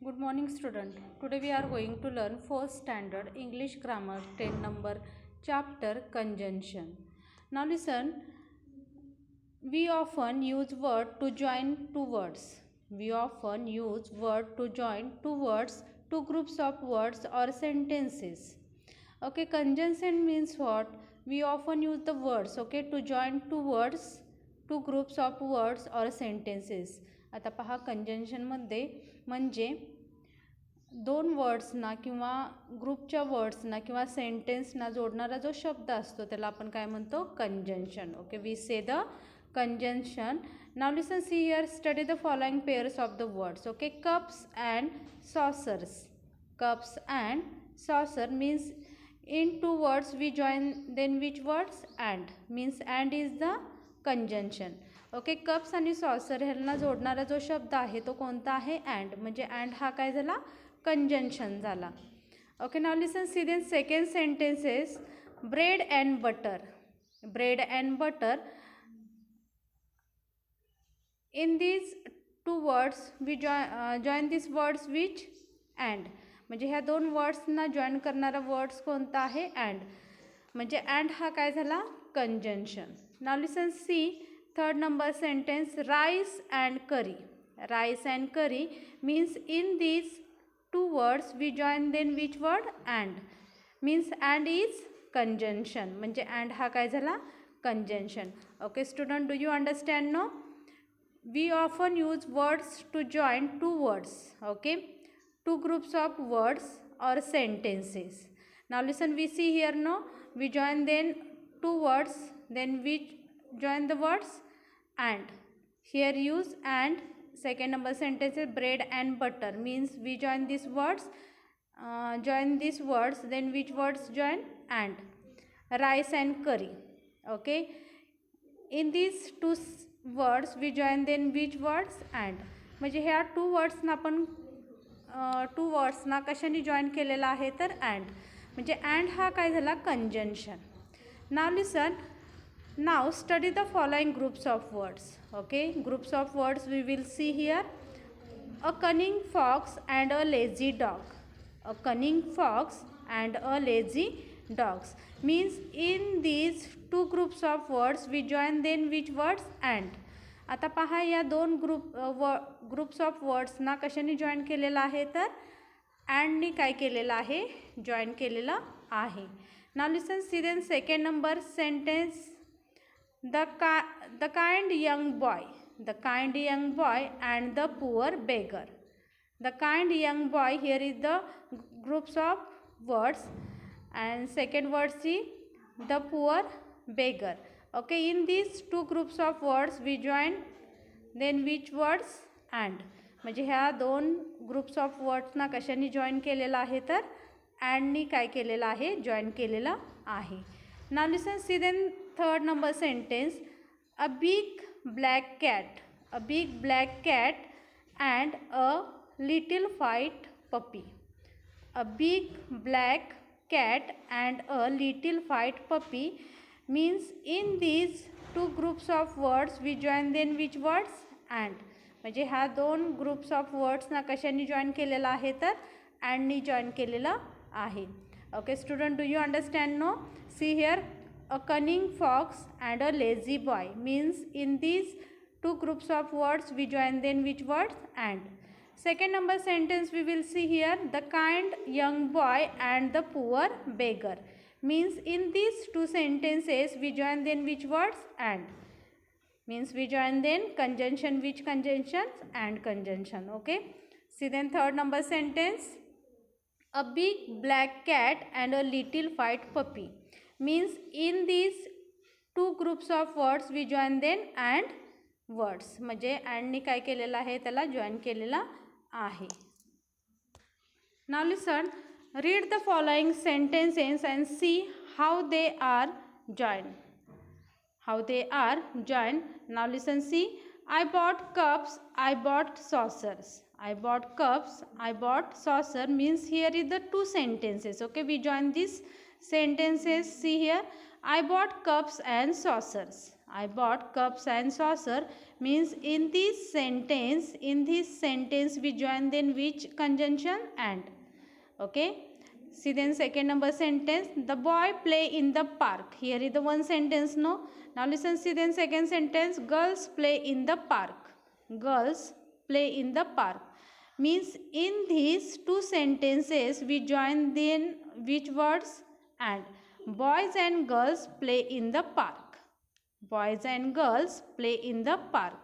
Good morning student. Today we are going to learn 4th standard English grammar 10 number chapter conjunction. Now listen, we often use word to join two words. We often use word to join two words, two groups of words or sentences. Okay, conjunction means what? We often use the words, okay, to join two words, two groups of words or sentences. आता पहा कंजंक्शनमध्ये म्हणजे दोन वर्ड्सना किंवा ग्रुपच्या वर्ड्सना किंवा सेंटेन्सना जोडणारा जो शब्द असतो त्याला आपण काय म्हणतो कंजंक्शन. ओके, वी से the conjunction. Now listen, see here, study the following pairs of the words. Okay, cups and saucers. Cups and saucer means in two words we join then which words? And means and is the conjunction. Okay, cups आणि saucer ह्यांना जोडणारा जो शब्द आहे तो कोणता आहे? And. म्हणजे अँड हा काय झाला? कंजंक्शन झाला. Okay, now listen, see then second sentences. Bread and butter. Bread and butter. In these two words we join these words which? And. म्हणजे ह्या दोन वर्ड्सना जॉईन करणारा वर्ड्स कोणता आहे? अँड. म्हणजे अँड हा काय झाला? Conjunction. Now listen, see third number sentence. Rice and curry. Rice and curry means in these two words we join then which word? And. Means and is conjunction. म्हणजे and हा काय झाला? Conjunction. Okay student, do you understand no? We often use words to join two words. Okay, two groups of words or sentences. Now listen, we see here, no, we join then two words, then we join the words and. Here use and. Second number sentence is bread and butter means we join these words, then which words join? And. Rice and curry. Okay, in these two words we join then which words? And. म्हणजे ह्या two वर्ड्सना आपण to वर्ड्सना कशाने join केलेला आहे? तर and. म्हणजे and हा काय झाला? Conjunction. Now listen, now study the following groups of words. Okay, groups of words we will see here. A cunning fox and a lazy dog. A cunning fox and a lazy dogs means in these two groups of words we join then which words? And. आता पहा, या दोन groups of वर्ड्सना कशाने join केलेलं आहे? तर अँडनी काय केलेलं आहे? जॉईन केलेलं आहे. Now listen, see then second number sentence. The kind young boy. The kind young boy and the poor beggar. The kind young boy, here is the groups of words and second word see the poor beggar. Okay, in these two groups of words we join then which words? And. म्हणजे ह्या दोन groups of वर्ड्सना कशाने join केलेलं आहे? तर अँडनी काय केलेलं आहे? जॉईन केलेलं आहे. Now listen, see then third number sentence. A big black cat. A big black cat and a little white puppy. A big black cat and a little white puppy means in these two groups of words we join then which words? And. म्हणजे ह्या दोन groups of वर्ड्सना कशाने join केलेलं आहे? तर अँडनी join केलेलं आहे. Okay student, do you understand no? See here, a cunning fox and a lazy boy means in these two groups of words we join then which words? And. Second number sentence we will see here. The kind young boy and the poor beggar means in these two sentences we join then which words? And. Means we join then conjunction. Which conjunctions? And conjunction. Okay, see then third number sentence. A big black cat and a little white puppy means in these two groups of words we join then and words. म्हणजे अँडनी काय केलेलं आहे? त्याला join केलेला आहे. Now listen, read the following sentences and see how they are joined. How they are joined. Now listen, see. I bought cups, I bought saucers. I bought cups, I bought saucer means here is the two sentences. Okay, we join these sentences. See here, I bought cups and saucers. I bought cups and saucer means in this sentence we join then which conjunction? And. Okay. See then second number sentence, the boy play in the park. Here is the one sentence, no? Now listen, see then second sentence, girls play in the park. Girls play in the park. Means in these two sentences we join then which words? And. Boys and girls play in the park. Boys and girls play in the park.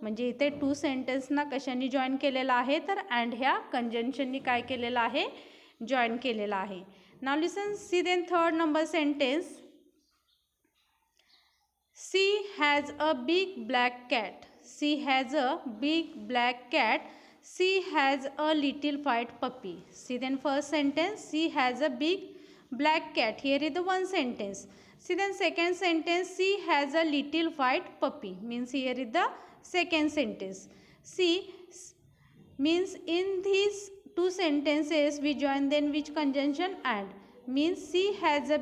म्हणजे इथे to सेंटेन्सना कशाने join केलेला आहे तर and ह्या कंजंक्शननी काय केलेलं आहे? जॉईन केलेला आहे. नाव listen, see then third number sentence, she has a big black cat. She has a big black cat. She has a little white puppy. See then first sentence, she has a big black cat. Here is the one sentence. See then second sentence, she has a little white puppy. Means here is the second sentence. She means in these two sentences we join then which conjunction? And. Means she has a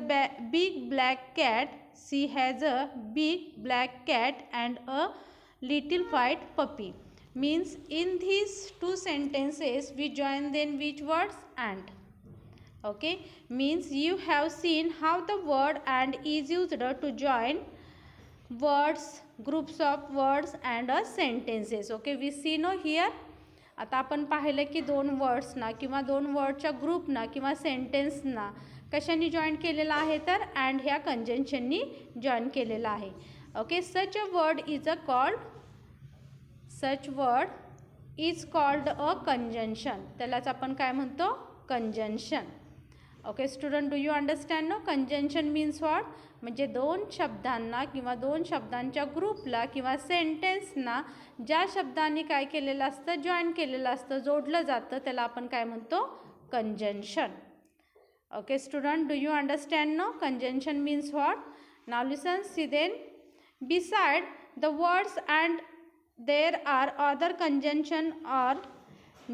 big black cat. She has a big black cat and a little white puppy. Means in these two sentences we join then which words? And. Okay, means you have seen how the word and is used to join words, groups of words and sentences. Okay, we see no here. आता आपण पाहिलं की दोन वर्ड्सना किंवा दोन वर्डच्या ग्रुपना किंवा सेंटेन्सना कशाने join केलेला आहे तर अँड ह्या कंजंक्शननी जॉईन केलेला आहे. Okay, such a word is called a conjunction. त्यालाच आपण काय म्हणतो? Conjunction. Okay student, do you understand no? Conjunction means what? म्हणजे दोन शब्दांना किंवा दोन शब्दांच्या ग्रुपला किंवा सेंटेन्सना ज्या शब्दांनी काय केलेलं असतं? जॉईन केलेलं असतं, जोडलं जातं, त्याला आपण काय म्हणतो? Conjunction. Okay student, do you understand no? Conjunction means what? Now listen, see then, beside the words and there are other conjunction or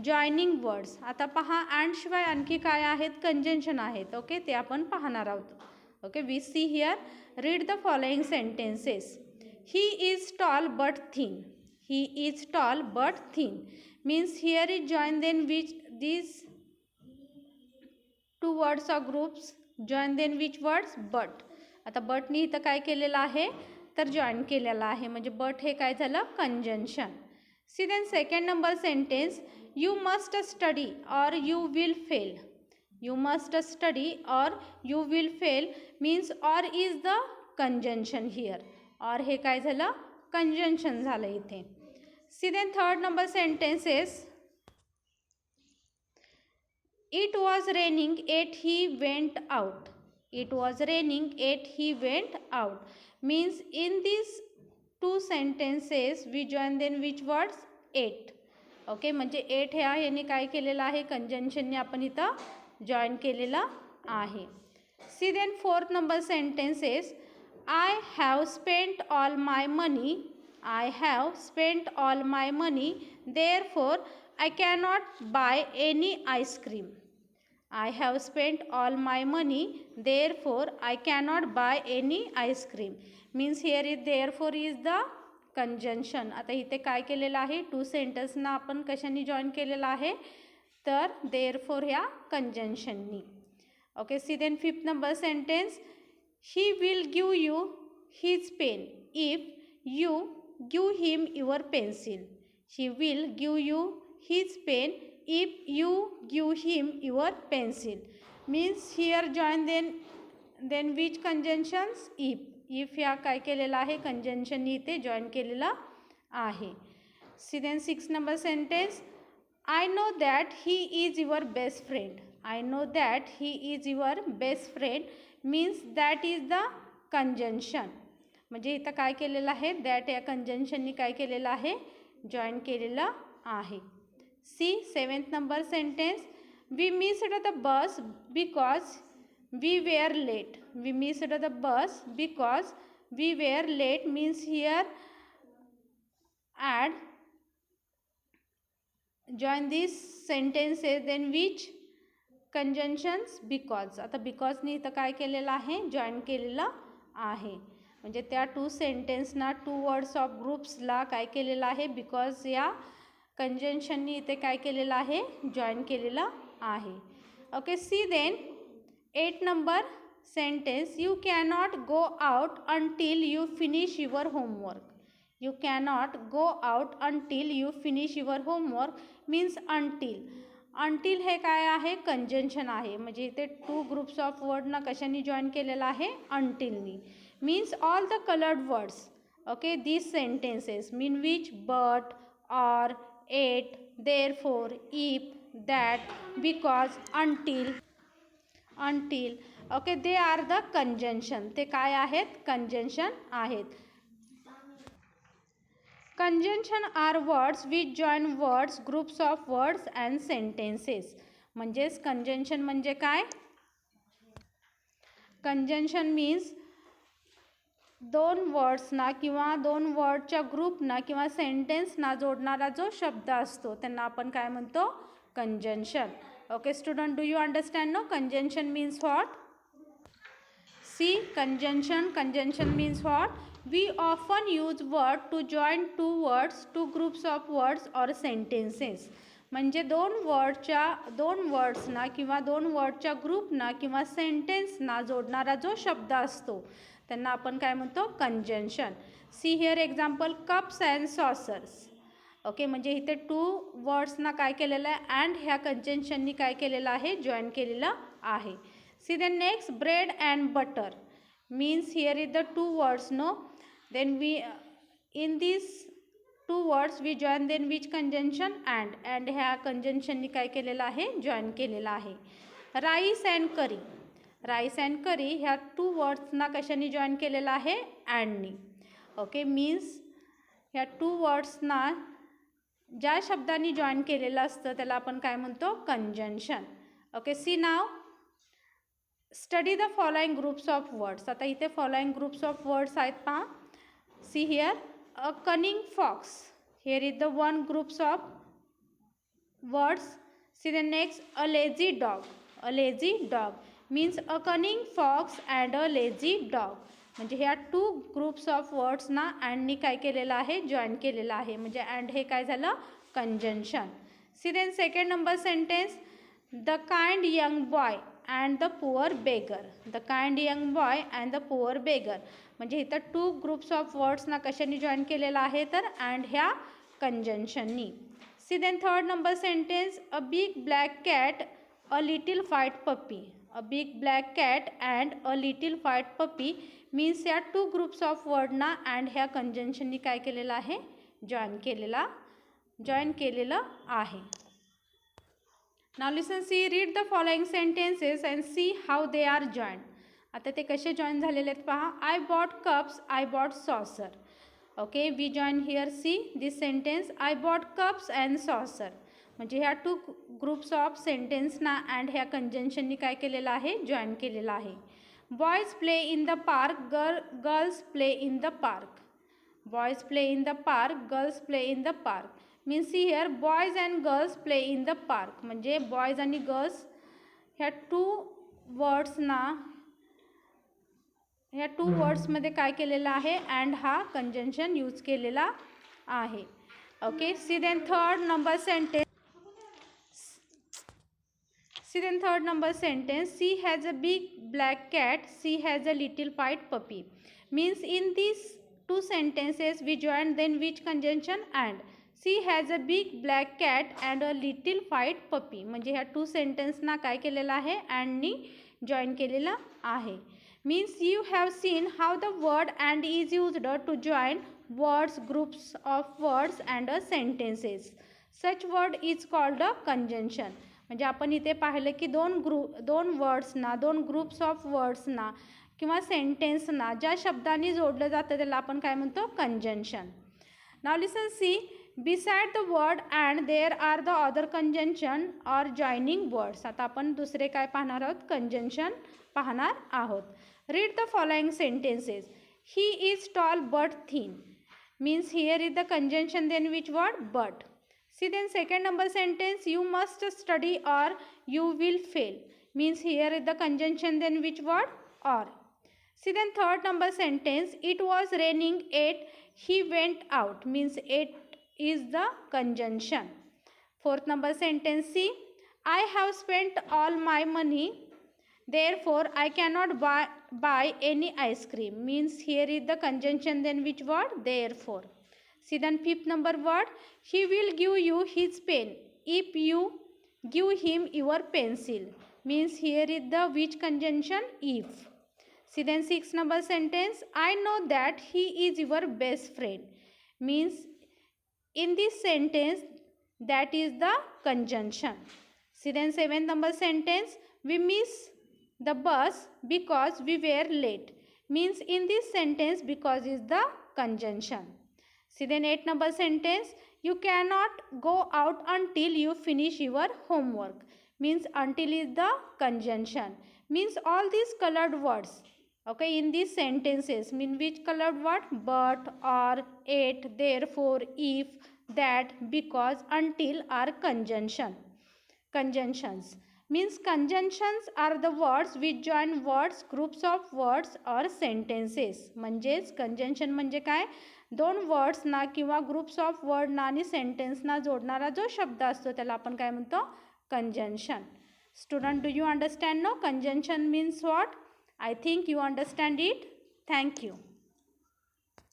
joining words. आता पहा, अँड शिवाय आणखी काय आहेत? कंजंक्शन आहेत. ओके, ते आपण पाहणार आहोत. Okay, we see here, read the following sentences. He is tall but thin. He is tall but thin means here is join then which these two words or groups join then which words? But. आता बटनी इथं काय केलेलं आहे तर join केलेलं आहे, म्हणजे बट हे काय झालं? Conjunction. See then second number sentence, you must study or you will fail. You must study or you will fail means or is the conjunction here. or हे काय झालं? conjunction झालं इथे. See then third number sentences, it was raining yet he went out. It was raining yet he went out means in these two sentences we join then which words? Yet. Okay, म्हणजे eight ह्या यांनी काय केलेलं आहे? कंजंक्शनने आपण इथं join केलेलं आहे. See then fourth number sentences, I have spent all my money. I have spent all my money therefore I cannot buy any ice cream. I have spent all my money therefore I cannot buy any ice cream means here is therefore is the conjunction. आता इथे काय केलेलं आहे? To सेंटेन्सना आपण कशाने join केलेलं आहे तर देअरफॉर ह्या कंजंक्शननी. Okay, see then fifth number sentence, he will give you his pen if you give him your pencil. He will give you his pen if you give him your pencil means here join then which conjunctions? If. If ह्या काय केलेलं आहे? कंजंक्शननी इथे join केलेलं आहे. See then six number sentence, I know that he is your best friend. I know that he is your best friend means that is the conjunction. म्हणजे इथं काय केलेलं आहे? दॅट या कंजंक्शननी काय केलेलं आहे? जॉईन केलेलं आहे. See seventh number sentence, we missed the bus because we were late. We missed the bus because we were late means here add join these sentences then which conjunctions? because. आता because नी इथं काय केलेलं आहे? Join केलेलं आहे. म्हणजे त्या to सेंटेन्सना two words of ग्रुप्सला काय केलेलं आहे, बिकॉज या कंजंक्शननी इथे काय केलेलं आहे, जॉईन केलेलं आहे. Okay, see then 8 number sentence. You cannot go out until you finish your homework. You cannot go out until you finish your homework means until. Until हे काय आहे, कंजंक्शन आहे. म्हणजे इथे टू ग्रुप्स ऑफ वर्डना कशाने join केलेलं आहे, अंटिलनी. Means all the coloured words. Okay, these sentences mean which, but, or, it, therefore, if, that, because, until. Okay, they are the conjunction. ते काय आहेत, कंजंक्शन आहेत. Conjunction are words which join words, groups of words and sentences. म्हणजेच conjunction म्हणजे काय, conjunction means दोन वर्ड्सना किंवा दोन वर्डच्या ग्रुपना किंवा सेंटेन्सना जोडणारा जो शब्द असतो त्यांना आपण काय म्हणतो, conjunction. Okay student, do you understand no conjunction means what? See, conjunction means what? We often use word to join two words, two groups of words or sentences. म्हणजे दोन वर्ड्सना किंवा दोन वर्डच्या ग्रुपना किंवा सेंटेन्सना जोडणारा जो शब्द असतो त्यांना आपण काय म्हणतो, conjunction. See here example, cups and saucers. Okay, म्हणजे इथे टू वर्ड्सना काय केलेलं आहे, अँड ह्या कंजंक्शननी काय केलेलं आहे, जॉईन केलेलं आहे. See the next, bread and butter. Means here is the two words, no. Then we in these two words we join then which conjunction, and ह्या कंजंक्शननी काय केलेलं आहे, जॉईन केलेलं आहे. Rice and curry. Rice and curry ह्या two वर्ड्सना कशाने जॉईन केलेलं आहे, अँडनी. ओके, मीन्स ह्या टू वर्ड्सना ज्या शब्दांनी जॉईन केलेलं असतं त्याला आपण काय म्हणतो, conjunction. Okay, see now, study the following groups of words. आता इथे फॉलोइंग ग्रुप्स ऑफ वर्ड्स आहेत पहा. See here, a cunning fox. Here is the one groups of words. See the next, a lazy dog. A lazy dog means a cunning fox and a lazy dog. म्हणजे ह्या to groups of वर्ड्सना अँडनी काय केलेलं आहे, join केलेलं आहे. म्हणजे and हे काय झालं, conjunction. See then second number sentence, the kind young boy and the poor beggar. The kind young boy and the poor beggar. म्हणजे इथं टू ग्रुप्स ऑफ वर्ड्सना कशाने जॉईन केलेलं आहे, तर अँड ह्या कंजंक्शननी. See then third number sentence, a big black cat a little white puppy. A big black cat and a little white puppy means या two groups of वर्डना and ह्या कंजंक्शननी काय केलेलं आहे, जॉईन केलेलं आहे. Now listen, see, read the following sentences and see how they are join. आता ते कसे जॉईन झालेले आहेत पहा. I bought cups, I bought saucer. Okay, we join here, see this sentence, I bought cups and saucer. म्हणजे ह्या to groups of सेंटेन्सना and ह्या कंजंक्शननी काय केलेलं आहे, जॉईन केलेलं आहे. Boys play in the park, girls play in the park. Boys play in the park, girls play in the park. Means see here, boys and girls play in the park. म्हणजे boys आणि girls ह्या two वर्ड्सना ह्या to वर्ड्समध्ये काय केलेलं आहे, and हा conjunction use केलेला आहे. Okay, see then third number sentence. She has a big black cat, she has a little white puppy. Means in this two sentences we join then which conjunction, and. She has a big black cat and a little white puppy. म्हणजे ह्या to सेंटेन्सना काय केलेलं आहे, अँडनी join केलेलं आहे. Means you have seen how the word and is used to join words, groups of words and sentences. Such word is called a conjunction. म्हणजे आपण इथे पाहिलं की दोन वर्ड्सना, दोन ग्रुप्स ऑफ वर्ड्सना किंवा सेंटेन्सना ज्या शब्दांनी जोडलं जातं त्याला आपण काय म्हणतो, conjunction. Now listen, see, beside the word and there are the other conjunction or joining words. आता आपण दुसरे काय पाहणार आहोत, कंजंक्शन पाहणार आहोत. Read the following sentences. He is tall but thin. Means here is the conjunction then which word, but. See then second number sentence, you must study or you will fail. Means here is the conjunction then which word, or. See then third number sentence, it was raining 8, he went out, means 8 is the conjunction. Fourth number sentence, see, I have spent all my money, therefore I cannot buy any ice cream, means here is the conjunction, then which word? Therefore. See then fifth number word, he will give you his pen if you give him your pencil, means here is the which conjunction? If. See then sixth number sentence, I know that he is your best friend, means in this sentence that is the conjunction. See then seventh number sentence, we miss the bus because we were late, means in this sentence because is the conjunction. See then eighth number sentence, you cannot go out until you finish your homework, means until is the conjunction, means all these colored words, okay, in these sentences mean which colored word? But, or, yet, therefore, if, that, because, until are conjunctions. Means conjunctions are the words which join words, groups of words or sentences. म्हणजेच conjunction म्हणजे काय? दोन words ना किंवा groups of word ना आणि sentence ना जोडणारा जो शब्द असतो त्याला आपण काय म्हणतो? Conjunction. Student, do you understand no? Conjunction means what? I think you understand it. Thank you.